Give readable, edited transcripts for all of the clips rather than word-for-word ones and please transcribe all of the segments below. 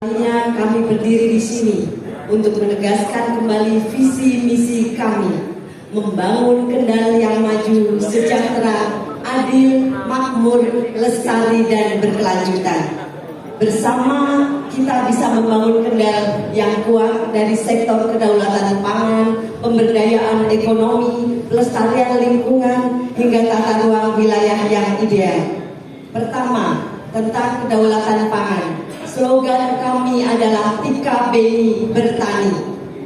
Akhirnya kami berdiri di sini untuk menegaskan kembali visi misi kami, membangun Kendal yang maju, sejahtera, adil, makmur, lestari dan berkelanjutan. Bersama kita bisa membangun Kendal yang kuat dari sektor kedaulatan pangan, pemberdayaan ekonomi, pelestarian lingkungan hingga tata ruang wilayah yang ideal. Pertama, tentang kedaulatan pangan. Slogan kami adalah Tika Beni Bertani.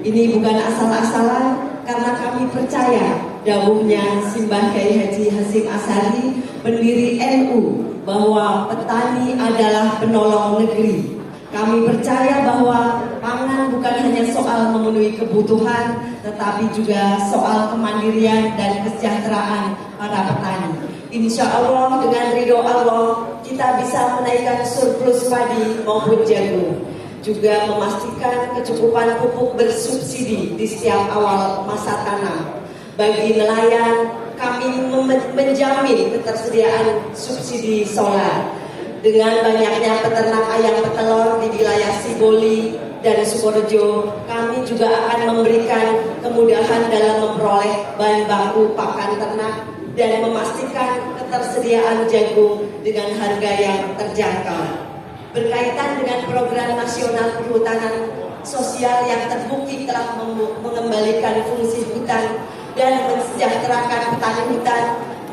Ini bukan asal-asalan karena kami percaya dawuhnya Simbah Kyai Haji Hasyim Asy'ari, pendiri NU, bahwa petani adalah penolong negeri. Kami percaya bahwa pangan bukan hanya soal memenuhi kebutuhan, tetapi juga soal kemandirian dan kesejahteraan para petani. Insya Allah dengan ridho Allah kita bisa menaikkan surplus padi maupun jagung. Juga memastikan kecukupan pupuk bersubsidi di setiap awal masa tanam. Bagi nelayan, kami menjamin ketersediaan subsidi solar. Dengan banyaknya peternak ayam petelur di wilayah Siboli dan Sukorejo, kami juga akan memberikan kemudahan dalam memperoleh bahan baku pakan ternak dan memastikan ketersediaan jagung dengan harga yang terjangkau. Berkaitan dengan program nasional perhutanan sosial yang terbukti telah mengembalikan fungsi hutan dan mensejahterakan petani hutan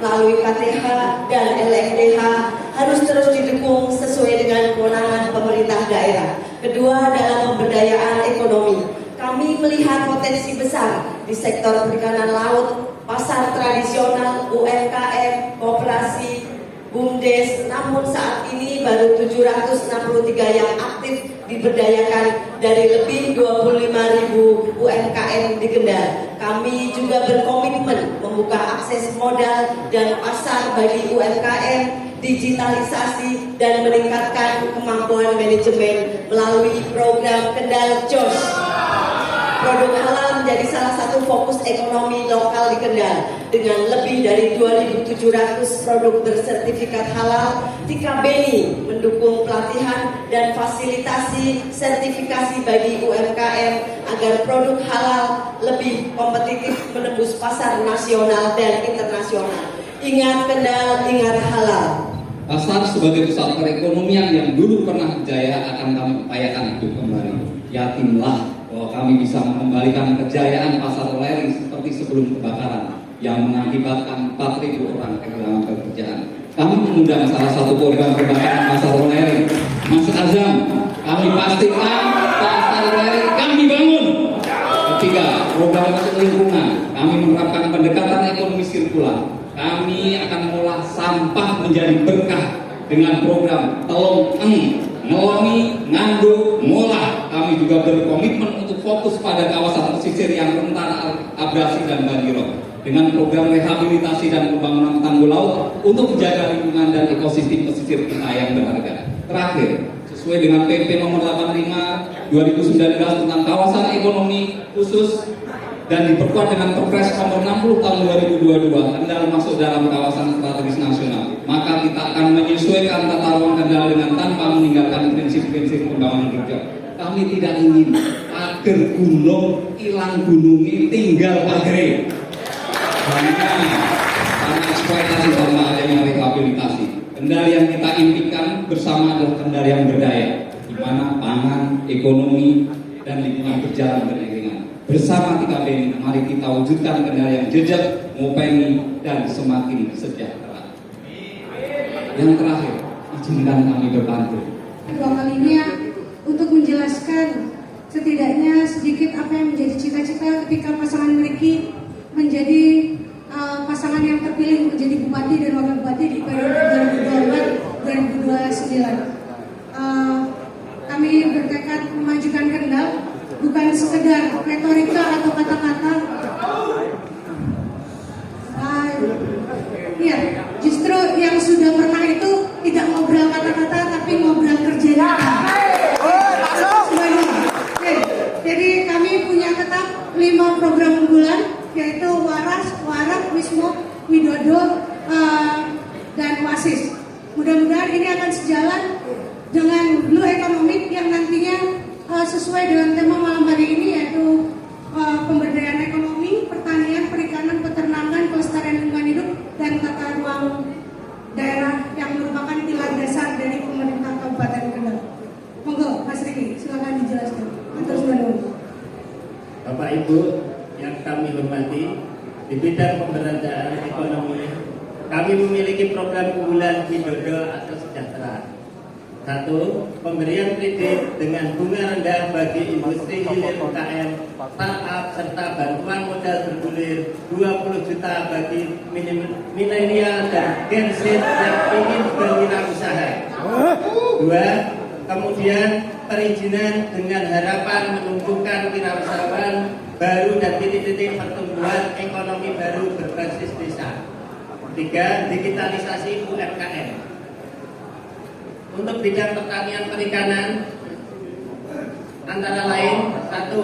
melalui KTH dan LMDH harus terus didukung sesuai dengan kewenangan pemerintah daerah. Kedua, dalam pemberdayaan ekonomi, kami melihat potensi besar di sektor perikanan laut, pasar tradisional, UMKM, koperasi, BUMDes. Namun saat ini baru 763 yang aktif diberdayakan dari lebih 25.000 UMKM di Kendal. Kami juga berkomitmen membuka akses modal dan pasar bagi UMKM, digitalisasi dan meningkatkan kemampuan manajemen melalui program Kendal JOS. Produk halal menjadi salah satu fokus ekonomi lokal di Kendal. Dengan lebih dari 2.700 produk bersertifikat halal, Tika Beni mendukung pelatihan dan fasilitasi sertifikasi bagi UMKM agar produk halal lebih kompetitif menembus pasar nasional dan internasional. Ingat Kendal, ingat halal. Pasar sebagai pusat perekonomian yang dulu pernah jaya akan kami upayakan hidup kembali. Yakinlah bahwa kami bisa mengembalikan kejayaan pasar lereng seperti sebelum kebakaran yang mengakibatkan 4.000 orang kehilangan pekerjaan. Kami mengundang salah satu korban kebakaran pasar lereng, Mas Azam. Kami pastikan pasar lereng kami bangun. Ketiga, program untuk lingkungan. Kami menerapkan pendekatan ekonomi sirkular. Kami akan mengolah sampah menjadi berkah dengan program Telong ngelongi, ngandung, ngolah. Kami juga berkomitmen untuk fokus pada kawasan pesisir yang rentan abrasi dan banjirop dengan program rehabilitasi dan pembangunan tanggul laut untuk menjaga lingkungan dan ekosistem pesisir kita yang berharga. Terakhir, sesuai dengan PP nomor 85 2019 tentang kawasan ekonomi khusus dan diperkuat dengan Perpres nomor 60 tahun 2022, Kendal masuk dalam kawasan strategis nasional. Maka kita akan menyesuaikan tata ruang Kendal dengan tanpa meninggalkan prinsip-prinsip pembangunan hijau. Kami tidak ingin agar gunung hilang gunungi tinggal pagre. Karena eksploitasi tanpa adanya rehabilitasi. Kendal yang kita impikan bersama adalah Kendal yang berdaya, di mana pangan, ekonomi, dan lingkungan berjalan beriringan. Bersama Tika Beni, mari kita wujudkan Kendal yang jejak, mupeni, dan semakin sejahtera. Yang terakhir, izinkan kami berbantu. Dua kalinya untuk menjelaskan setidaknya sedikit apa yang menjadi cita-cita ketika pasangan Meriki menjadi pasangan yang terpilih menjadi bupati dan wakil bupati di periode 2024-2029. Kami bertekad memajukan Kendal, bukan sekedar retorika atau kata-kata. Iya, justru yang sudah pernah itu tidak ngobrol kata-kata tapi ngobrol kerja nyata. Jadi kami punya tetap 5 program unggulan, yaitu Waras, Warak, Wismo, Widodo, dan Wasis. Mudah-mudahan ini akan sejalan dengan Blue Economic yang nantinya sesuai dengan tema malam hari ini, yaitu pemberdayaan ekonomi, pertanian, perikanan, peternakan, kelestarian lingkungan hidup, dan tata ruang daerah yang merupakan pilar dasar dari pemerintah Kabupaten Kendal. Monggo, Mas Riki, silakan dijelaskan. Matur nuwun. Bapak Ibu yang kami hormati, di bidang pemberdayaan ekonomi, kami memiliki program unggulan Widodo atau Sejahtera. 1. Pemberian kredit dengan bunga rendah bagi industri hilir UKM, startup serta bantuan modal bergulir 20 juta bagi milenial dan Gen Z yang ingin berwirausaha. 2. Kemudian perizinan dengan harapan menumbuhkan wirausahawan baru dan titik-titik pertumbuhan ekonomi baru berbasis desa. 3. Digitalisasi UMKM. Untuk bidang pertanian perikanan, antara lain 1.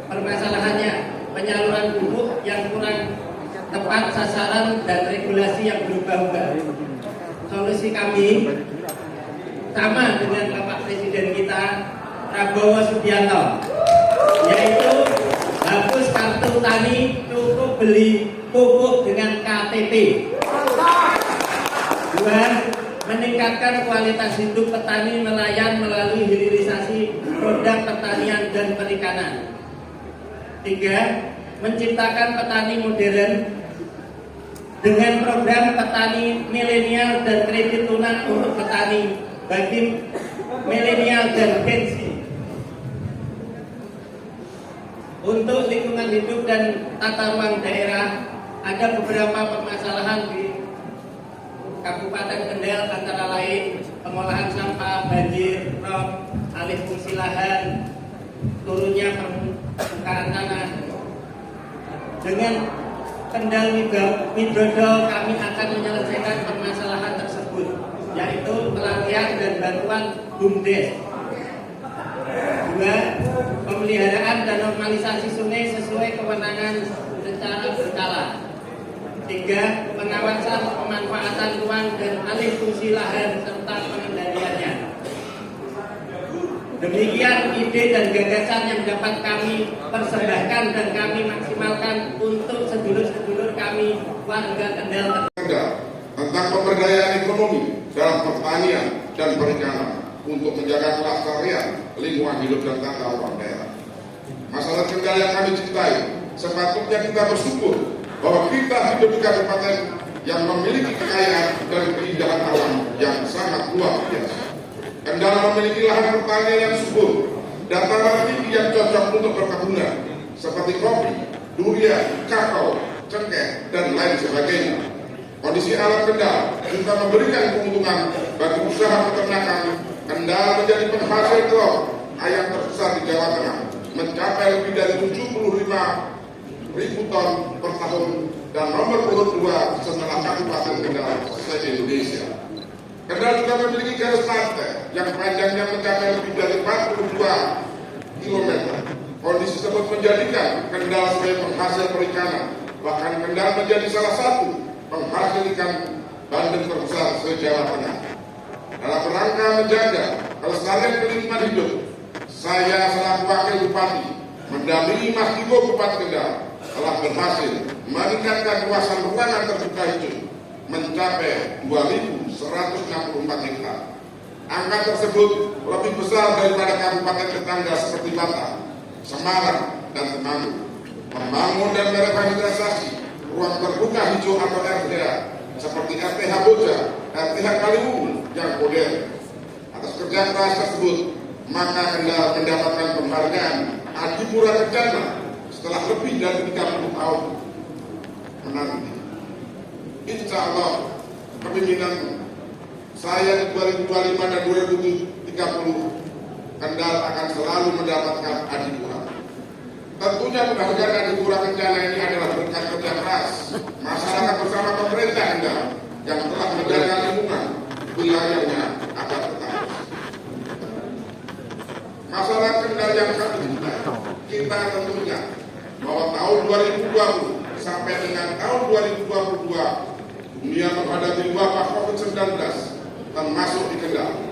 Permasalahannya penyaluran pupuk yang kurang tepat sasaran dan regulasi yang berubah-ubah. Solusi kami sama dengan Bapak Presiden kita Prabowo Subianto, yaitu hapus kartu tani, cukup beli pupuk dengan KTP. 2. Meningkatkan kualitas hidup petani nelayan melalui hilirisasi produk pertanian dan perikanan. 3. Menciptakan petani modern dengan program petani milenial dan kredit lunak untuk petani bagi milenial dan Gen Z. Untuk lingkungan hidup dan tata ruang daerah, ada beberapa permasalahan di Kabupaten Kendal, antara lain pengolahan sampah, banjir, rob, alih fungsi lahan, turunnya permukaan tanah. Dengan Kendal Widodo kami akan menyelesaikan permasalahan tersebut, yaitu pelatihan dan bantuan BUMDes. 2. Pemeliharaan dan normalisasi sungai sesuai kewenangan secara berkala. 3. Pengawasan pemanfaatan ruang dan alih fungsi lahan serta pengendaliannya. Demikian ide dan gagasan yang dapat kami persembahkan dan kami maksimalkan untuk sedulur-sedulur kami warga Kendal tentang pemberdayaan ekonomi dalam pertanian dan perikanan untuk menjaga kelestarian lingkungan hidup dan tata ruang daerah. Masalah Kendal yang kami cintai, sepatutnya kita bersyukur bahwa kita hidup di kabupaten yang memiliki kekayaan dan keindahan alam yang sangat luar biasa. Kendal memiliki lahan pertanian yang subur dan tanah tinggi yang cocok untuk perkebunan seperti kopi, durian, kakao, cengkeh, dan lain sebagainya. Kondisi alam Kendal juga memberikan keuntungan bagi usaha peternakan. Kendal menjadi penghasil telur ayam terbesar di Jawa Tengah, mencapai lebih dari 75.000 ton per tahun dan nomor urut 2 setelah Kabupaten Kendal se-Indonesia. Kendal juga memiliki garis pantai yang panjangnya mencapai lebih dari 42 km. Kondisi tersebut menjadikan Kendal sebagai penghasil perikanan. Bahkan Kendal menjadi salah satu penghasil ikan bandeng terbesar se-Jawa Tengah. Dalam rangka menjaga kelestarian lingkungan hidup, saya selaku Wakil Bupati mendampingi Mas Ibu Bupati Kendal telah berhasil meningkatkan luasan ruangan terbuka hijau mencapai 2.164 hektar. Angka tersebut lebih besar daripada kabupaten tetangga seperti Batam, Semarang, dan Temanggung. Membangun dan merevitalisasi ruang terbuka hijau atau RTH seperti RTH Boja, RTH Kaliwungu yang modern. Atas kerja keras tersebut, maka Kendal mendapatkan penghargaan Adipura Kencana setelah lebih dari 30 tahun menanti. Insya Allah kepemimpinan saya di 2025 dan 2030 Kendal akan selalu mendapatkan Adipura. Tentunya penghargaan Adipura Kencana ini adalah berkat kerja keras masyarakat bersama pemerintah Kendal yang telah menjaga lingkungan wilayahnya agar tetap. Masyarakat Kendal yang kami cintai, kita tentunya bahwa tahun 2020 sampai dengan tahun 2022 dunia menghadapi wabah COVID-19 termasuk di Kendal.